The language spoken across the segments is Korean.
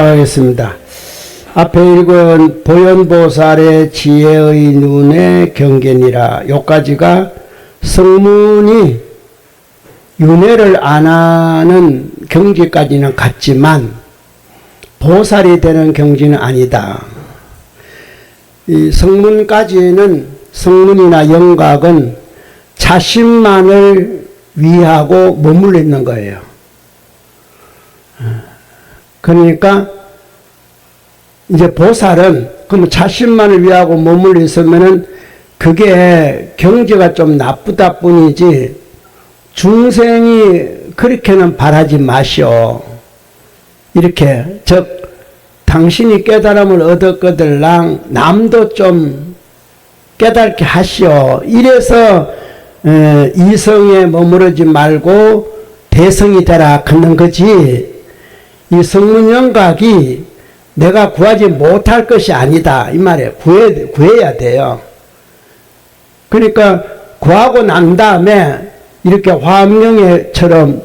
하겠습니다. 앞에 읽은 보현보살의 지혜의 눈의 경계니라. 요까지가 성문이 윤회를 안 하는 경지까지는 같지만 보살이 되는 경지는 아니다. 이 성문까지는, 성문이나 영각은 자신만을 위하고 머물러 있는 거예요. 그러니까 이제 보살은 그럼 자신만을 위하고 머물러 있으면은 그게 경지가 좀 나쁘다 뿐이지 중생이 그렇게는 바라지 마시오. 이렇게 즉 당신이 깨달음을 얻었거들랑 남도 좀 깨닫게 하시오. 이래서 이성에 머무르지 말고 대성이 되라 하는 거지. 이 성문영각이 내가 구하지 못할 것이 아니다 이 말이에요. 구해야 돼요. 그러니까 구하고 난 다음에 이렇게 화엄경에처럼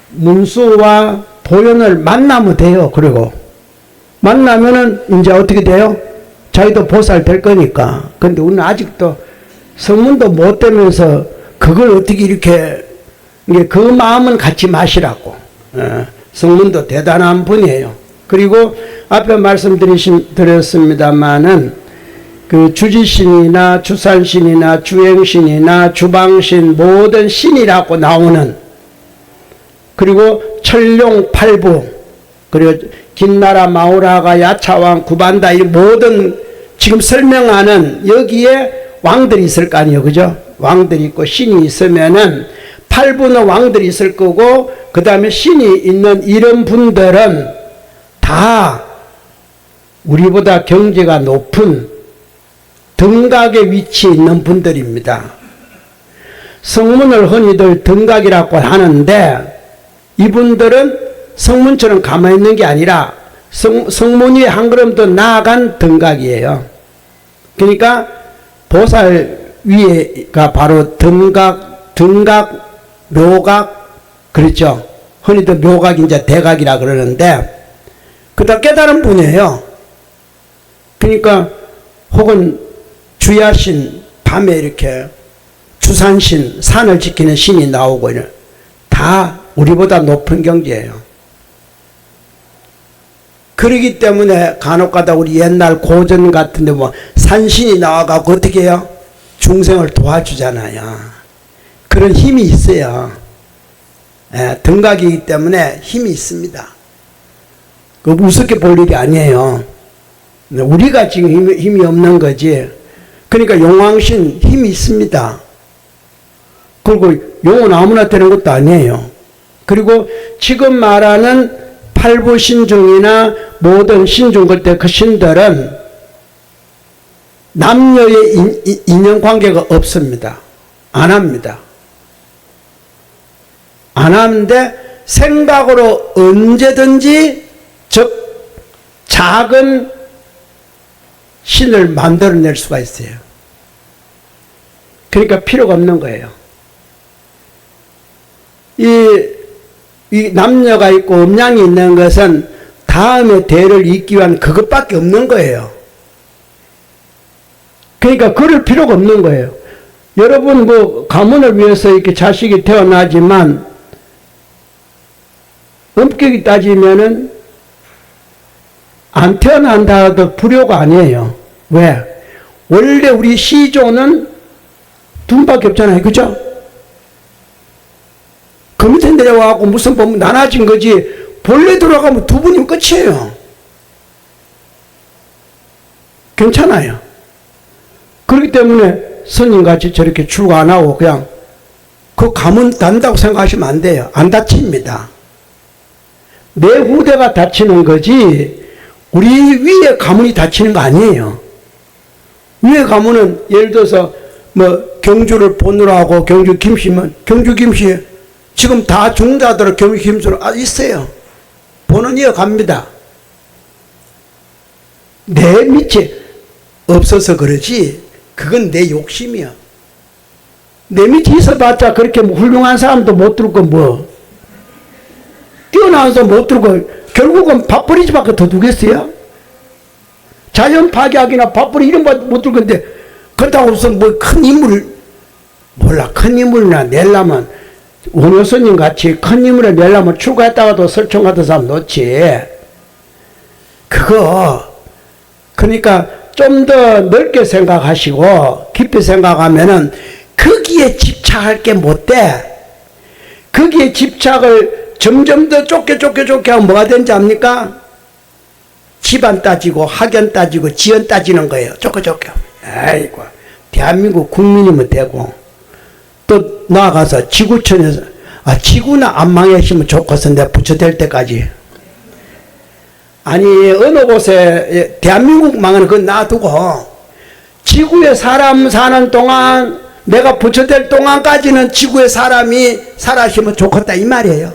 문수와 보현을 만나면 돼요. 그리고 만나면은 이제 어떻게 돼요? 자기도 보살 될 거니까. 근데 우리는 아직도 성문도 못 되면서 그걸 어떻게 이렇게, 그 마음은 갖지 마시라고. 성문도 대단한 분이에요. 그리고 앞에 말씀드렸습니다마는 그 주지신이나 주산신이나 주행신이나 주방신 모든 신이라고 나오는, 그리고 천룡 팔부, 그리고 긴나라 마우라가 야차왕 구반다, 이 모든 지금 설명하는 여기에 왕들이 있을 거 아니에요. 그죠? 왕들이 있고 신이 있으면은 팔부는 왕들이 있을 거고, 그 다음에 신이 있는 이런 분들은 다 우리보다 경지가 높은 등각에 위치해 있는 분들입니다. 성문을 흔히들 등각이라고 하는데 이분들은 성문처럼 가만히 있는 게 아니라 성문 위에 한 걸음 더 나아간 등각이에요. 그러니까 보살 위에가 바로 등각, 묘각, 그렇죠. 흔히들 묘각이 이제 대각이라 그러는데, 그다 깨달은 분이에요. 그러니까 혹은 주야신, 밤에 이렇게 주산신, 산을 지키는 신이 나오고 이런, 다 우리보다 높은 경지예요. 그러기 때문에 간혹가다 우리 옛날 고전 같은데 뭐 산신이 나와가지고 어떻게 해요? 중생을 도와주잖아요. 그런 힘이 있어요. 등각이기 때문에 힘이 있습니다. 그 우습게 볼 일이 아니에요. 우리가 지금 힘이 없는 거지. 그러니까 용왕신 힘이 있습니다. 그리고 용은 아무나 되는 것도 아니에요. 그리고 지금 말하는 팔부 신중이나 모든 신중 그때 그 신들은 남녀의 인연관계가 없습니다. 안 합니다. 안 하는데 생각으로 언제든지 즉 작은 신을 만들어낼 수가 있어요. 그러니까 필요가 없는 거예요. 이 남녀가 있고 음양이 있는 것은 다음에 대를 잇기 위한 그것밖에 없는 거예요. 그러니까 그럴 필요가 없는 거예요. 여러분 뭐 가문을 위해서 이렇게 자식이 태어나지만 엄격히 따지면은 안 태어난다 해도 불효가 아니에요. 왜? 원래 우리 시조는 둘밖에 없잖아요. 그죠? 그 밑에 내려와갖고 무슨 보면 나눠진 거지, 본래 들어가면 두 분이면 끝이에요. 괜찮아요. 그렇기 때문에 스님같이 저렇게 출가 안 하고 그냥 그 가문 단다고 생각하시면 안 돼요. 안 다칩니다. 내 후대가 다치는 거지 우리 위에 가문이 다치는 거 아니에요. 위에 가문은 예를 들어서 뭐 경주를 본으로 하고 경주 김씨면 경주 김씨 지금 다 중자들 경주 김씨로 있어요. 본은 이어갑니다. 내 밑에 없어서 그러지 그건 내 욕심이야. 내 밑에 있어봤자 그렇게 뭐 훌륭한 사람도 못 들고 뭐 뛰어나와서 못 들고 결국은 밥벌이집밖에 더 두겠어요? 자연 파괴하기나 밥벌이 이런 거 못 둘 건데, 그렇다고 무슨 뭐 큰 인물을, 몰라, 큰 인물이나 내려면, 원효스님 같이 큰 인물을 내려면 출가했다가도 설총 같은 사람 놓지. 그거, 그러니까 좀 더 넓게 생각하시고, 깊이 생각하면은, 거기에 집착할 게 못 돼. 거기에 집착을 점점 더 좁게 하면 뭐가 되는지 압니까? 집안 따지고 학연 따지고 지연 따지는 거예요. 좁게. 아이고, 대한민국 국민이면 되고, 또 나아가서 지구촌에서 지구나 안 망했으면 좋겠어. 내가 부처될 때까지. 아니, 어느 곳에 대한민국 망하는 건 놔두고 지구에 사람 사는 동안, 내가 부처될 동안까지는 지구에 사람이 살아있으면 좋겠다 이 말이에요.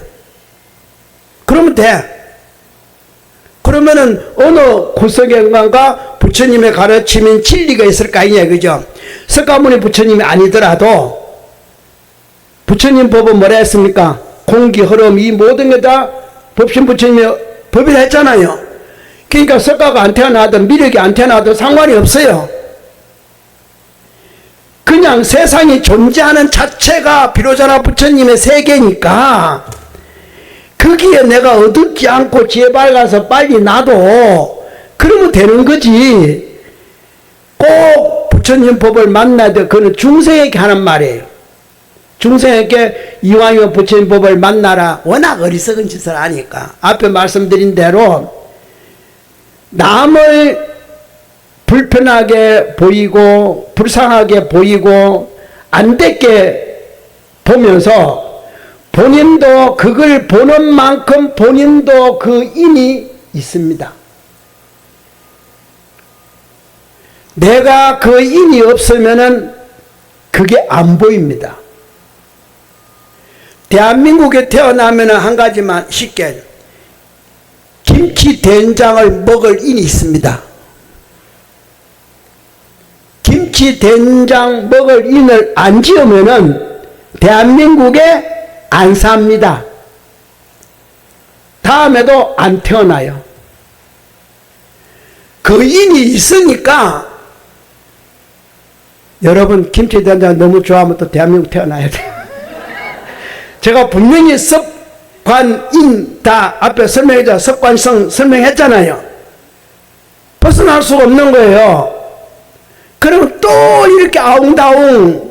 그러면 돼. 그러면은 어느 구석에인가 부처님의 가르침인 진리가 있을 거 아니냐, 그죠? 석가모니 부처님이 아니더라도 부처님 법은 뭐라 했습니까? 공기, 흐름, 이 모든 게 다 법신 부처님의 법이라 했잖아요. 그러니까 석가가 안 태어나든 미륵이 안 태어나도 상관이 없어요. 그냥 세상이 존재하는 자체가 비로자나 부처님의 세계니까 거기에 내가 어둡지 않고 지혜 밝아서 빨리 나도 그러면 되는 거지. 꼭 부처님 법을 만나야 돼. 그거는 중생에게 하는 말이에요. 중생에게 이왕이면 부처님 법을 만나라. 워낙 어리석은 짓을 하니까. 앞에 말씀드린 대로 남을 불편하게 보이고 불쌍하게 보이고 안 됐게 보면서 본인도 그걸 보는 만큼 본인도 그 인이 있습니다. 내가 그 인이 없으면은 그게 안 보입니다. 대한민국에 태어나면은 한 가지만 쉽게, 김치 된장을 먹을 인이 있습니다. 김치 된장 먹을 인을 안 지으면은 대한민국에 안 삽니다. 다음에도 안 태어나요. 그 인이 있으니까 여러분 김치 된장 너무 좋아하면 또 대한민국 태어나야 돼요. 제가 분명히 습관인 다 앞에 설명했잖아요. 습관성 설명했잖아요. 벗어날 수가 없는 거예요. 그러면 또 이렇게 아웅다웅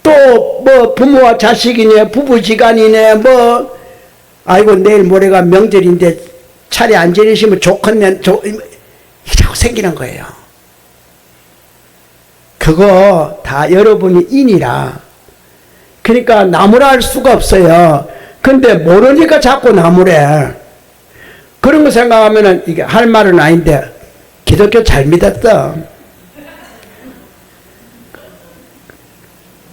또 뭐 부모와 자식이네, 부부지간이네, 뭐 아이고 내일 모레가 명절인데 차례 안 지내시면 좋겠네, 자꾸 생기는 거예요. 그거 다 여러분이 인이라. 그러니까 나무라 할 수가 없어요. 근데 모르니까 자꾸 나무래. 그런 거 생각하면은 이게 할 말은 아닌데 기독교 잘 믿었어.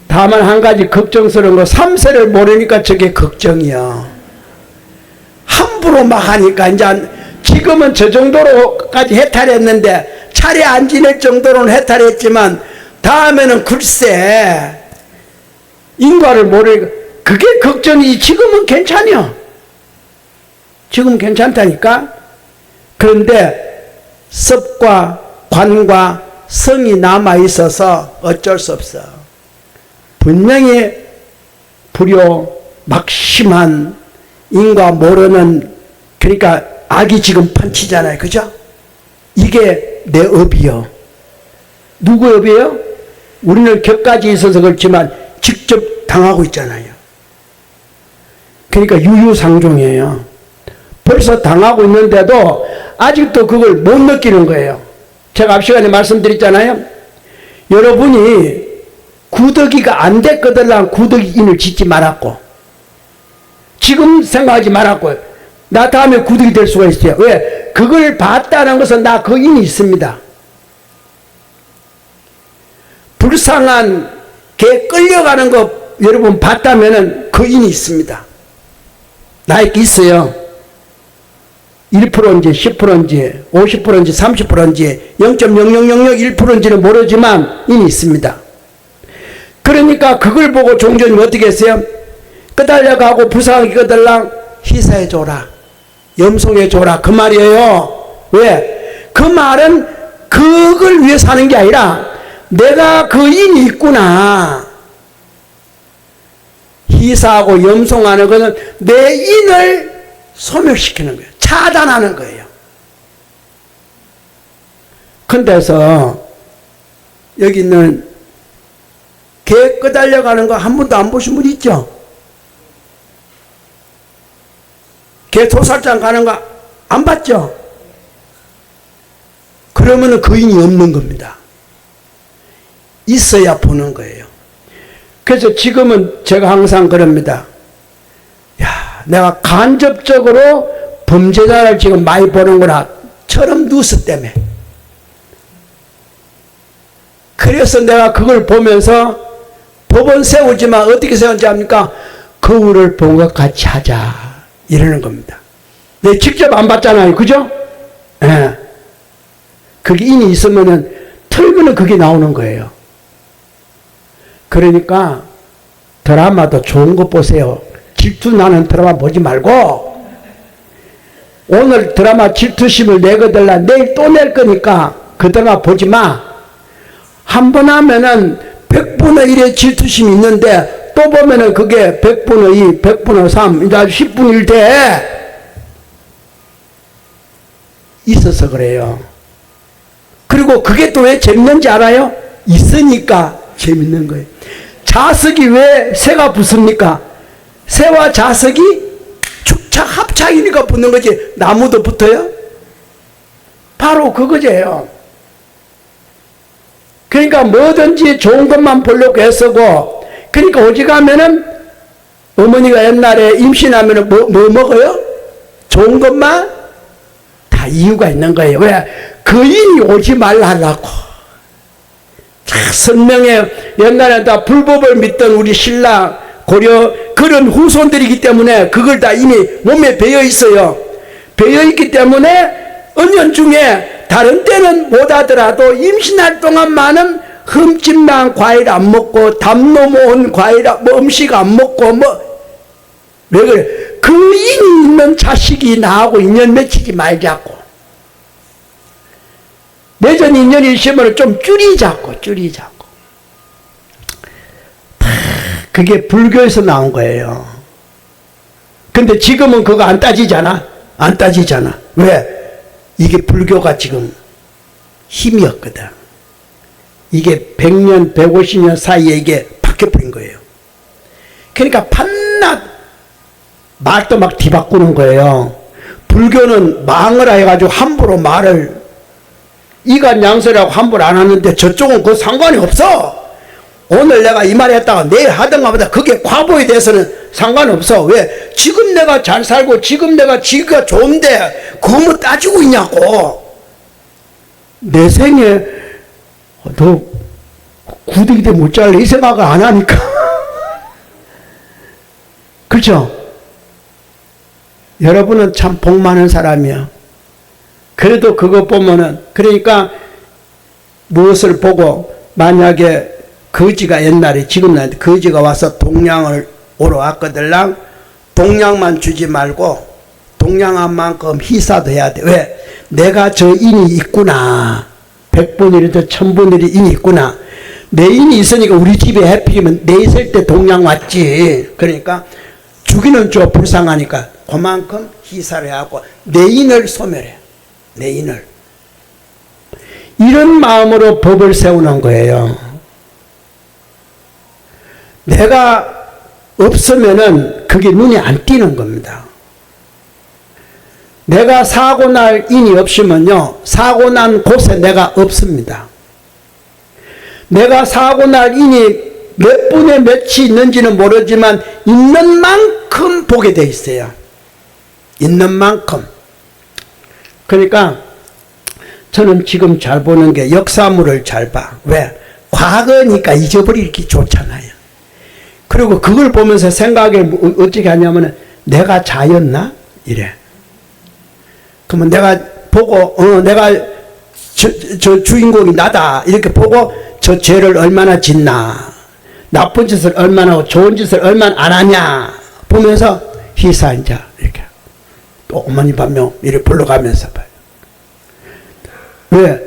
다만 한 가지 걱정스러운 거, 3세를 모르니까 저게 걱정이야. 함부로 막 하니까 이제 지금은 저 정도로까지 해탈했는데 차례 안 지낼 정도로는 해탈했지만 다음에는 글쎄 인과를 모르니까 그게 걱정이지. 지금은 괜찮여. 지금 괜찮다니까. 그런데 습과 관과 성이 남아있어서 어쩔 수 없어. 분명히 불효 막심한 인과 모르는, 그러니까 악이 지금 펀치잖아요. 그죠? 이게 내 업이요. 누구 업이에요? 우리는 격까지 있어서 그렇지만 직접 당하고 있잖아요. 그러니까 유유상종이에요. 벌써 당하고 있는데도 아직도 그걸 못 느끼는 거예요. 제가 앞 시간에 말씀드렸잖아요. 여러분이 구더기가 안 됐거든 구더기인을 짓지 말았고, 지금 생각하지 말았고, 나 다음에 구더기 될 수가 있어요. 왜? 그걸 봤다는 것은 나 그 인이 있습니다. 불쌍한 개 끌려가는 거 여러분 봤다면은 그 인이 있습니다. 나에게 있어요. 1%인지 10%인지 50%인지 30%인지 0.0001%인지는 모르지만 인이 있습니다. 그러니까 그걸 보고 종교님 어떻게 했어요? 끄달려가고 불쌍하게 끄달랑 희사해줘라. 염송해 줘라 그 말이에요. 왜? 그 말은 그걸 위해서 하는 게 아니라 내가 그 인이 있구나. 희사하고 염송하는 것은 내 인을 소멸시키는 거예요. 차단하는 거예요. 근데서 여기 있는 개 끄달려가는 거 한 번도 안 보신 분 있죠? 개 도살장 가는 거 안 봤죠? 그러면은 그 인이 없는 겁니다. 있어야 보는 거예요. 그래서 지금은 제가 항상 그럽니다. 야, 내가 간접적으로 범죄자를 지금 많이 보는구나. 처럼 뉴스 때문에. 그래서 내가 그걸 보면서 법은 세우지만 어떻게 세우는지 압니까? 거울을 본 것 같이 하자. 이러는 겁니다. 내 직접 안 봤잖아요. 그죠? 예. 그게 인이 있으면은 털면은 그게 나오는 거예요. 그러니까 드라마도 좋은 거 보세요. 질투 나는 드라마 보지 말고 오늘 드라마 질투심을 내거들라 내일 또 낼 거니까 그 드라마 보지 마. 한 번 하면은 100분의 1의 질투심이 있는데 또 보면은 그게 100분의 2, 100분의 3, 이제 10분의 1 돼. 있어서 그래요. 그리고 그게 또 왜 재밌는지 알아요? 있으니까 재밌는 거예요. 자석이 왜 새가 붙습니까? 새와 자석이 축착 합착이니까 붙는 거지. 나무도 붙어요? 바로 그거예요. 그러니까 뭐든지 좋은 것만 보려고 애쓰고, 그러니까 오직하면은 어머니가 옛날에 임신하면은 뭐 먹어요? 좋은 것만 다 이유가 있는 거예요. 왜? 그 인이 오지 말라고. 선명해. 옛날에 다 불법을 믿던 우리 신랑 고려 그런 후손들이기 때문에 그걸 다 이미 몸에 배어 있어요. 배어 있기 때문에 은연중에 다른 때는 못하더라도 임신할 동안만은 흠집난 과일 안 먹고 담 넘어온 과일 뭐 음식 안 먹고 뭐 왜 그래? 그 인이 있는 자식이 나하고 인연 맺히지 말자고. 내전 인연이 있으면 좀 줄이자고. 그게 불교에서 나온 거예요. 근데 지금은 그거 안 따지잖아. 왜? 이게 불교가 지금 힘이 없거든. 이게 100년, 150년 사이에 이게 바뀌어버린 거예요. 그러니까 판낮 말도 막 뒤바꾸는 거예요. 불교는 망을 해가지고 함부로 말을 이간양설이라고 함부로 안 하는데 저쪽은 그 상관이 없어. 오늘 내가 이 말 했다가 내일 하던가 보다 그게 과보에 대해서는 상관없어. 왜? 지금 내가 잘 살고 지금 내가 지가 좋은데 그거 뭐 따지고 있냐고. 내 생에 너 구데기대 못 잘래 이 생각을 안 하니까. 그렇죠? 여러분은 참 복 많은 사람이야. 그래도 그거 보면은, 그러니까 무엇을 보고 만약에 거지가 옛날에 지금 나한테 거지가 와서 동량을 오러 왔거들랑 동량만 주지 말고 동량한 만큼 희사도 해야 돼. 왜? 내가 저 인이 있구나. 100분이라도 1000분이 인이 있구나. 내 인이 있으니까 우리 집에 해피면 내 있을 때 동량 왔지. 그러니까 주기는 줘 불쌍하니까 그만큼 희사를 하고 내 인을 소멸해. 내 인을. 이런 마음으로 법을 세우는 거예요. 내가 없으면은 그게 눈에 안 띄는 겁니다. 내가 사고 날 인이 없으면요, 사고 난 곳에 내가 없습니다. 내가 사고 날 인이 몇 분에 몇이 있는지는 모르지만 있는 만큼 보게 돼 있어요. 있는 만큼. 그러니까 저는 지금 잘 보는 게 역사물을 잘 봐. 왜? 과거니까 잊어버리기 좋잖아요. 그리고 그걸 보면서 생각을 어떻게 하냐면 내가 자였나? 이래. 그러면 내가 보고 내가 저 주인공이 나다 이렇게 보고 저 죄를 얼마나 짓나, 나쁜 짓을 얼마나 하고 좋은 짓을 얼마나 안 하냐 보면서 희사인자 이렇게 또 어머니 반명 이렇게 불러가면서 봐요. 왜?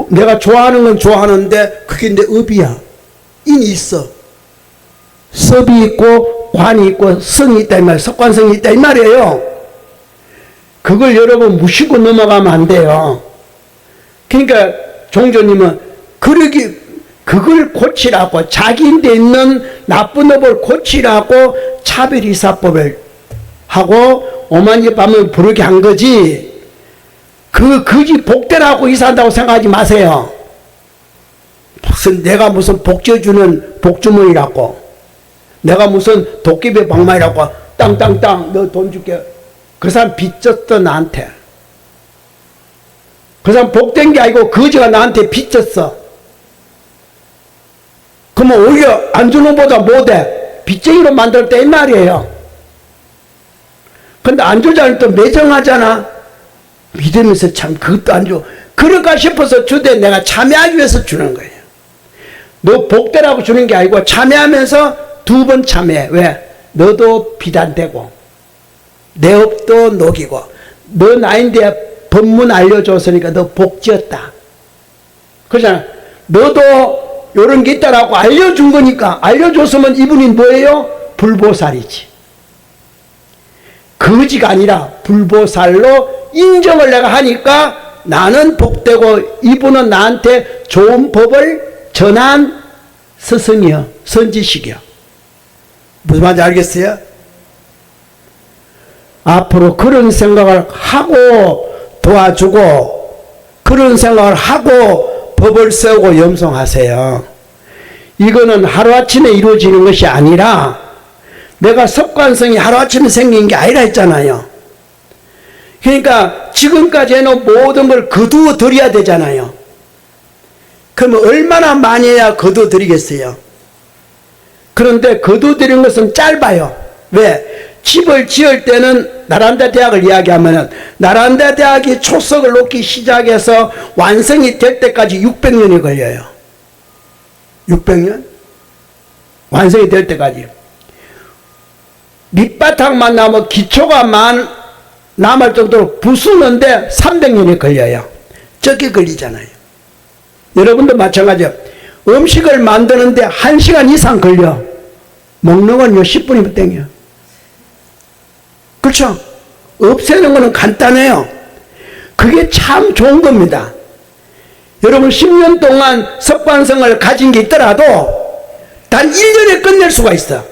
내가 좋아하는 건 좋아하는데 그게 내 업이야. 인이 있어. 섭이 있고 관이 있고 성이 있다 이 말이에요. 석관성이 있다 이 말이에요. 그걸 여러분 무시고 넘어가면 안 돼요. 그러니까 종조님은 그걸 고치라고, 자기인데 있는 나쁜 업을 고치라고 차별이사법을 하고 오만지 밤을 부르게 한 거지, 그 거지 복대라고 이사한다고 생각하지 마세요. 내가 무슨 복져주는 복주머니라고, 내가 무슨 도깨비 방망이라고 땅땅땅 너 돈 줄게. 그 사람 빚졌어 나한테. 그 사람 복된 게 아니고 거지가 나한테 빚졌어. 그러면 오히려 안 주는 것보다 못해. 빚쟁이로 만들 때 이 말이에요. 근데 안 주자니 또 매정하잖아. 믿으면서 참 그것도 안 줘. 그럴까 싶어서 주되 내가 참여하기 위해서 주는 거예요. 너 복대라고 주는 게 아니고 참여하면서 두 번 참여해. 왜? 너도 비단되고 내 업도 녹이고 너 나인데 법문 알려줬으니까 너 복지였다. 그러잖아. 너도 요런 게 있다라고 알려준 거니까, 알려줬으면 이분이 뭐예요? 불보살이지. 거지가 아니라 불보살로 인정을 내가 하니까 나는 복되고 이분은 나한테 좋은 법을 전한 스승이요, 선지식이요. 무슨 말인지 알겠어요? 앞으로 그런 생각을 하고 도와주고, 그런 생각을 하고 법을 세우고 염송하세요. 이거는 하루아침에 이루어지는 것이 아니라, 내가 습관성이 하루아침에 생긴 게 아니라 했잖아요. 그러니까 지금까지 해놓은 모든 걸 거두어 드려야 되잖아요. 그러면 얼마나 많이 해야 거두어 드리겠어요? 그런데 거두어 드리는 것은 짧아요. 왜? 집을 지을 때는 나란다 대학을 이야기하면은, 나란다 대학이 초석을 놓기 시작해서 완성이 될 때까지 600년이 걸려요. 600년? 완성이 될 때까지. 밑바탕만 남아 기초가 남을 정도로 부수는데 300년이 걸려요. 적게 걸리잖아요. 여러분도 마찬가지예요. 음식을 만드는데 1시간 이상 걸려. 먹는 건요 10분이면 땡겨. 그렇죠? 없애는 거는 간단해요. 그게 참 좋은 겁니다. 여러분 10년 동안 습관성을 가진 게 있더라도 단 1년에 끝낼 수가 있어.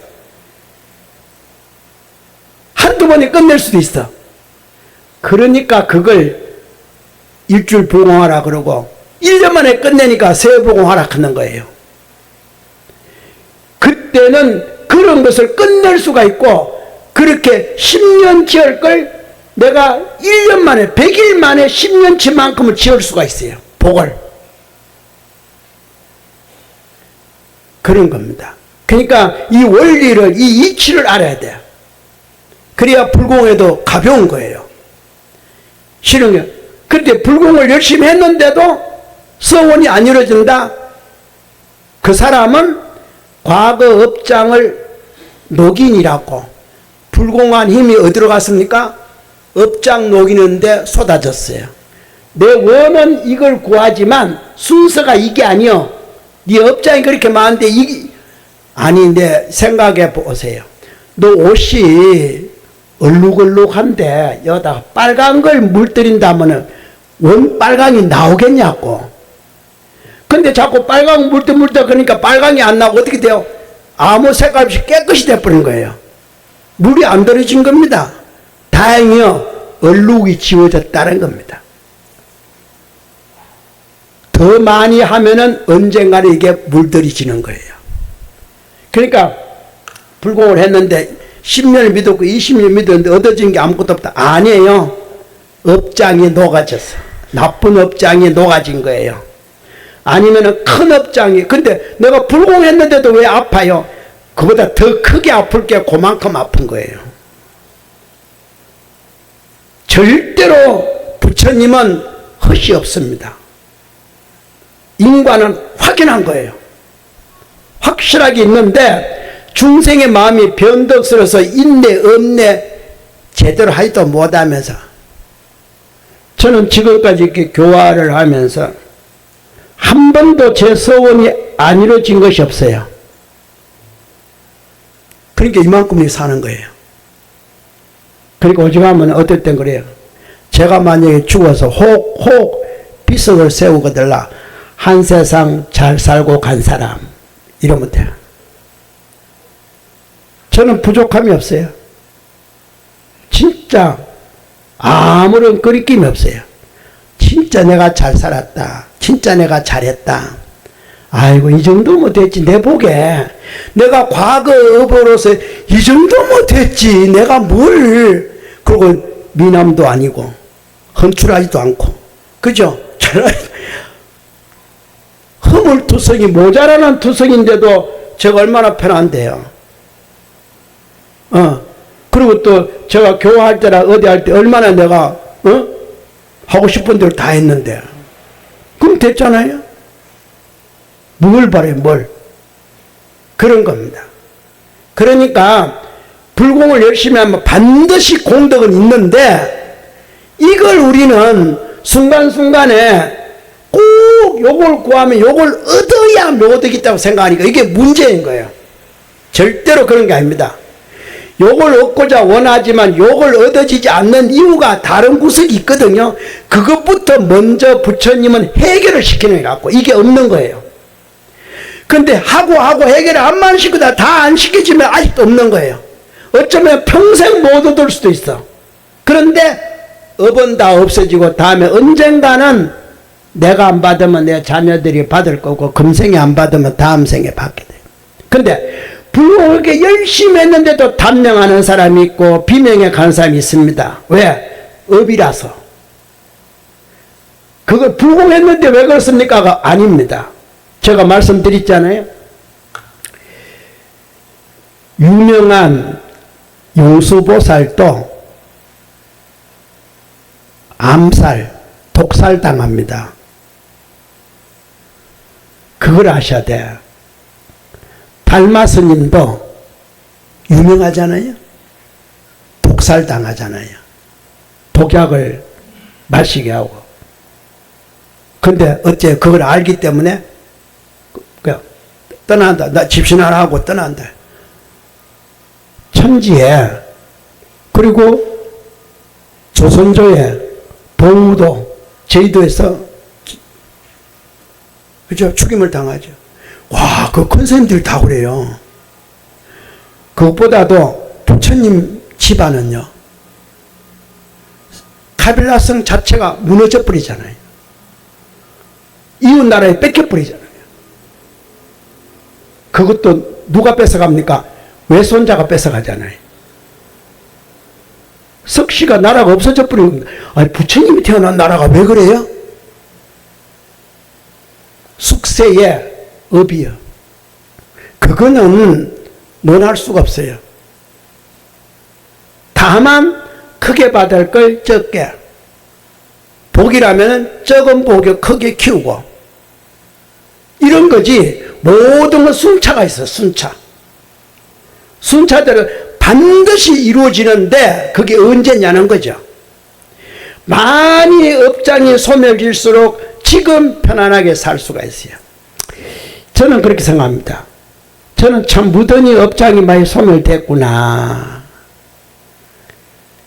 한두 번에 끝낼 수도 있어. 그러니까 그걸 일주일 부공하라 그러고 1년 만에 끝내니까 세 부공하라 하는 거예요. 그때는 그런 것을 끝낼 수가 있고, 그렇게 10년 지을 걸 내가 1년 만에 100일 만에 10년치만큼을 지을 수가 있어요. 복을. 그런 겁니다. 그러니까 이 원리를, 이 이치를 알아야 돼요. 그래야 불공에도 가벼운 거예요. 싫은 게. 그런데 불공을 열심히 했는데도 서원이 안 이루어진다? 그 사람은 과거 업장을 녹인이라고, 불공한 힘이 어디로 갔습니까? 업장 녹이는데 쏟아졌어요. 내 원은 이걸 구하지만 순서가 이게 아니요. 네 업장이 그렇게 많은데 이게 아니, 내 생각해 보세요. 너 옷이 얼룩얼룩한데 여기다가 빨간 걸 물들인다면 원 빨강이 나오겠냐고. 근데 자꾸 빨강 물들 그러니까 빨강이 안 나오고 어떻게 돼요? 아무 색깔 없이 깨끗이 돼버린 거예요. 물이 안 들어진 겁니다. 다행히요, 얼룩이 지워졌다는 겁니다. 더 많이 하면은 언젠가는 이게 물들이지는 거예요. 그러니까 불공을 했는데 10년을 믿었고 20년 믿었는데 얻어진 게 아무것도 없다. 아니에요. 업장이 녹아졌어. 나쁜 업장이 녹아진 거예요. 아니면은 큰 업장이, 근데 내가 불공했는데도 왜 아파요? 그보다 더 크게 아플 게 그만큼 아픈 거예요. 절대로 부처님은 헛이 없습니다. 인과는 확인한 거예요. 확실하게 있는데 중생의 마음이 변덕스러워서 있네 없네 제대로 하지도 못하면서. 저는 지금까지 이렇게 교화를 하면서 한 번도 제 소원이 안 이루어진 것이 없어요. 그러니까 이만큼이 사는 거예요. 그러니까 오직하면 어떨 땐 그래요. 제가 만약에 죽어서 혹 비석을 세우거들라 한 세상 잘 살고 간 사람 이러면 돼요. 저는 부족함이 없어요. 진짜 아무런 거리낌이 없어요. 진짜 내가 잘 살았다. 진짜 내가 잘했다. 아이고 이 정도면 됐지. 내 복에 내가 과거 업으로서 이 정도면 됐지. 내가 뭘. 그리고 미남도 아니고 헌출하지도 않고 그죠? 허물투성이 모자라는 투성인데도 제가 얼마나 편한데요. 그리고 또 제가 교화할 때나 어디 할 때 얼마나 내가 하고 싶은 대로 다 했는데 그럼 됐잖아요. 뭘 바래 뭘. 그런 겁니다. 그러니까 불공을 열심히 하면 반드시 공덕은 있는데 이걸 우리는 순간순간에 꼭 요걸 구하면 요걸 얻어야 묘득이있다고 생각하니까 이게 문제인 거예요. 절대로 그런 게 아닙니다. 요걸 얻고자 원하지만 요걸 얻어지지 않는 이유가 다른 구석이 있거든요. 그것부터 먼저 부처님은 해결을 시키는 게 같고 이게 없는 거예요. 근데 하고 해결을 한만 시키다 다 안 시켜지면 아직도 없는 거예요. 어쩌면 평생 못 얻을 수도 있어. 그런데 업은 다 없어지고 다음에 언젠가는 내가 안 받으면 내 자녀들이 받을 거고 금생에 안 받으면 다음 생에 받게 돼. 근데 불공하게 열심히 했는데도 단명하는 사람이 있고 비명에 가는 사람이 있습니다. 왜? 업이라서. 그걸 불공했는데 왜 그렇습니까? 아닙니다. 제가 말씀드렸잖아요. 유명한 용수보살도 암살, 독살 당합니다. 그걸 아셔야 돼. 달마 스님도 유명하잖아요. 독살 당하잖아요. 독약을 마시게 하고. 근데 어째 그걸 알기 때문에 그냥 떠난다. 나 집신하라 하고 떠난다. 천지에 그리고 조선조에 봉우도 제주도에서 그죠? 죽임을 당하죠. 와, 그 큰 스님들이 다 그래요. 그것보다도 부처님 집안은요, 카빌라성 자체가 무너져 버리잖아요. 이웃 나라에 뺏겨 버리잖아요. 그것도 누가 뺏어갑니까? 외손자가 뺏어가잖아요. 석씨가 나라가 없어져 버린 겁니다. 아니, 부처님이 태어난 나라가 왜 그래요? 숙세의 업이요. 그거는 논할 수가 없어요. 다만 크게 받을 걸 적게. 복이라면 적은 복을 크게 키우고 이런 거지. 모든 건 순차가 있어. 순차대로 반드시 이루어지는데 그게 언제냐는 거죠. 많이 업장이 소멸질수록 지금 편안하게 살 수가 있어요. 저는 그렇게 생각합니다. 저는 참 무던히 업장이 많이 소멸됐구나.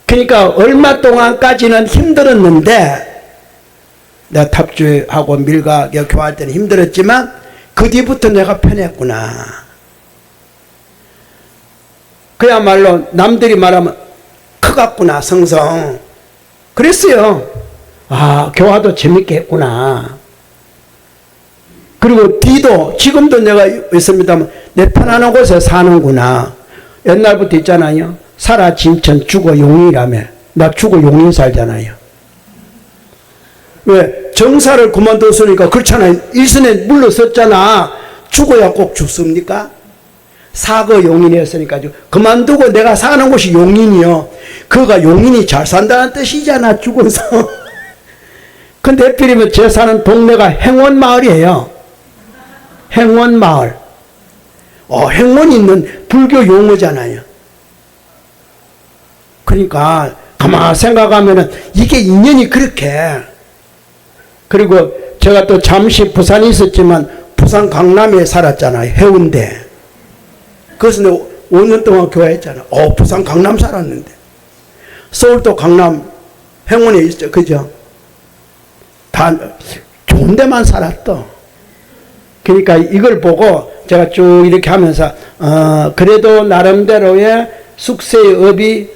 그러니까 얼마 동안까지는 힘들었는데 내가 탑주하고 밀가 교화할 때는 힘들었지만 그 뒤부터 내가 편했구나. 그야말로 남들이 말하면 커갔구나 성성. 그랬어요. 아, 교화도 재밌게 했구나. 그리고 뒤도 지금도 내가 있습니다만 내 편안한 곳에 사는구나. 옛날부터 있잖아요. 살아 진천 죽어 용이라며. 나 죽어 용인 살잖아요. 왜? 정사를 그만뒀으니까 그렇잖아요. 일선에 물러섰잖아. 죽어야 꼭 죽습니까? 사거 용인이었으니까 그만두고 내가 사는 곳이 용인이요. 그가 용인이 잘 산다는 뜻이잖아. 죽어서. 근데 하필이면 제 사는 동네가 행원마을이에요. 행원마을. 행원 있는 불교 용어잖아요. 그러니까 가만 생각하면은 이게 인연이 그렇게. 그리고 제가 또 잠시 부산에 있었지만 부산 강남에 살았잖아요. 해운대. 그래서 내가 5년 동안 교화했잖아. 부산 강남 살았는데. 서울도 강남 행운에 있죠. 그죠? 다 좋은 데만 살았어. 그러니까 이걸 보고 제가 쭉 이렇게 하면서 그래도 나름대로의 숙세의 업이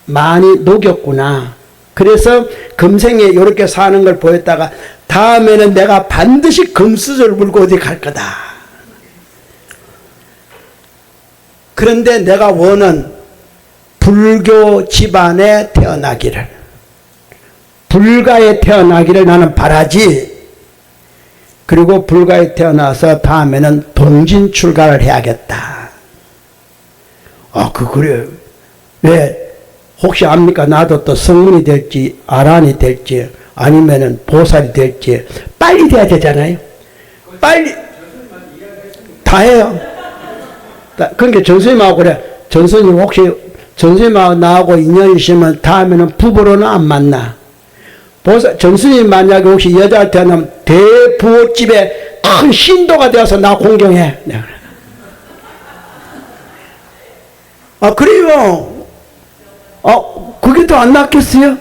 많이 녹였구나. 그래서 금생에 이렇게 사는 걸 보였다가 다음에는 내가 반드시 금수저를 물고 어디 갈 거다. 그런데 내가 원한 불교 집안에 태어나기를, 불가에 태어나기를 나는 바라지. 그리고 불가에 태어나서 다음에는 동진 출가를 해야겠다. 그래요. 왜? 혹시 압니까? 나도 또 성문이 될지, 아란이 될지, 아니면은 보살이 될지, 빨리 돼야 되잖아요. 빨리. 다 해요. 그러니까 전스님하고 그래. 전스님 혹시 전스님하고 나하고 인연이 있으면 다음에는 부부로는 안 만나. 전스님 만약에 혹시 여자를 태어나면 대부호집에 큰 신도가 되어서 나 공경해. 그래요. 그게 더 안 낫겠어요?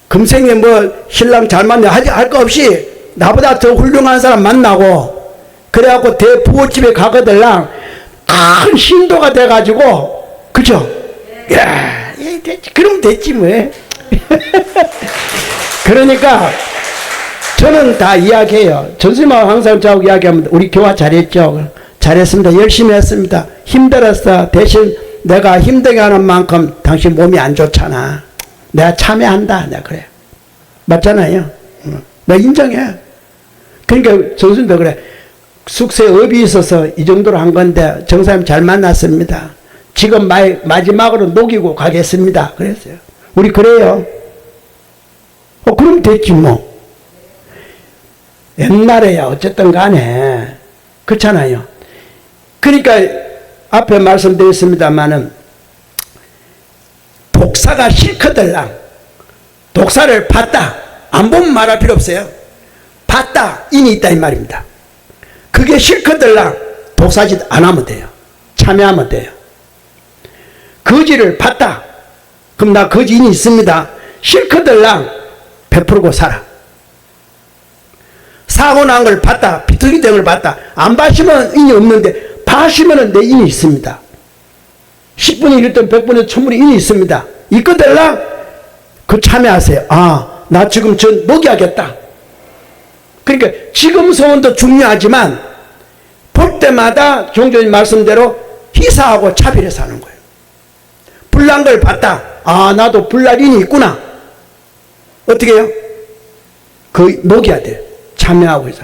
금생에 뭐 신랑 잘 만나 할 거 없이 나보다 더 훌륭한 사람 만나고 그래갖고 대부호집에 가거들랑 큰 신도가 돼가지고, 그죠? 야, 됐지. 그럼 됐지 뭐. 그러니까 저는 다 이야기해요. 전스님하고 항상 저하고 이야기하면 우리 교화 잘했죠. 잘했습니다. 열심히 했습니다. 힘들었어. 대신 내가 힘들게 하는 만큼 당신 몸이 안 좋잖아. 내가 참여한다. 내가 그래. 맞잖아요. 내가 인정해. 그러니까 전스님도 그래. 숙세 업이 있어서 이 정도로 한 건데 정사님 잘 만났습니다. 지금 마지막으로 녹이고 가겠습니다. 그랬어요. 우리 그래요. 그럼 됐지 뭐. 옛날에야 어쨌든 간에 그렇잖아요. 그러니까 앞에 말씀드렸습니다마는 독사가 싫거들랑 독사를 봤다. 안 보면 말할 필요 없어요. 봤다. 인이 있다 이 말입니다. 그게 싫거들랑 독사짓 안 하면 돼요. 참여하면 돼요. 거지를 봤다. 그럼 나 거지인이 있습니다. 싫거들랑 베풀고 살아. 사고 난 걸 봤다. 비틀기 된 걸 봤다. 안 봐시면 인이 없는데 봐시면 내 인이 있습니다. 10분이 1든 100분이 1000분이 인이 있습니다. 있거들랑 그 참여하세요. 나 지금 저 녹여야겠다. 그러니까 지금 소원도 중요하지만 볼 때마다 종조님 말씀대로 희사하고 차별해서 하는 거예요. 불난 걸 봤다. 나도 불날 인이 있구나. 어떻게 해요? 그 녹여야 돼요. 참여하고 있어.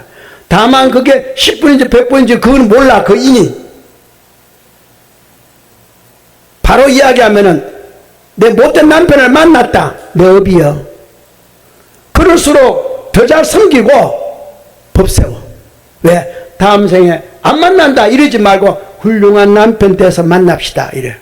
다만 그게 10분인지 100분인지 그건 몰라. 그 인이. 바로 이야기하면은 내 못된 남편을 만났다. 내 업이요. 그럴수록 더 잘 섬기고 법 세워. 왜? 다음 생에 안 만난다 이러지 말고 훌륭한 남편 돼서 만납시다 이래.